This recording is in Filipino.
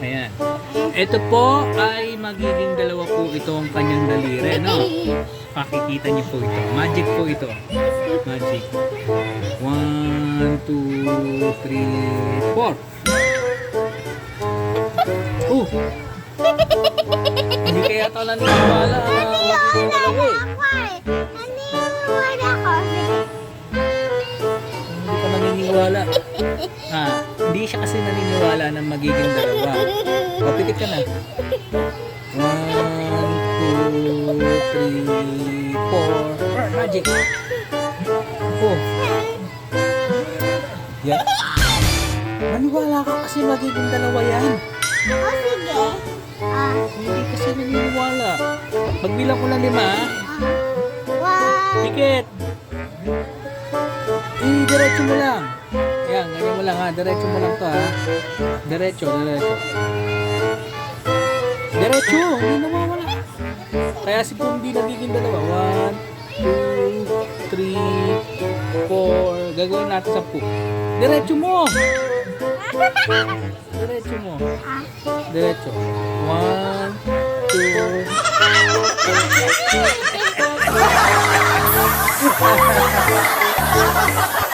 Ayan. Ito po ay magiging dalawa po itong kanyang daliri, no? Pakikita niyo po ito. Magic po ito. Magic. 1, 2, 3, 4. Oh! Hindi kaya ito naniniwala. Magiging dalawa eh. Hindi ka naniniwala. Hindi siya kasi naniniwala na magiging dalawa. Papikit ka na. 1, 2, 3, 4. Magic. Oh. Yan. Maniwala ka kasi magiging dalawa yan. Sige. Hindi kasi naniniwala. Pagbilang ko ng 5, One. pikit. Diretso mo lang. Yan, ganyan mo lang ha. Diretso mo lang to ha. Diretso. Diretso, hindi nawawala. Kaya siguro hindi nagiging dalawa. 1, 2, 3, 4. Gagawin natin 10. Diretso mo. Diretso mo. Diretso. 1, 2, 3.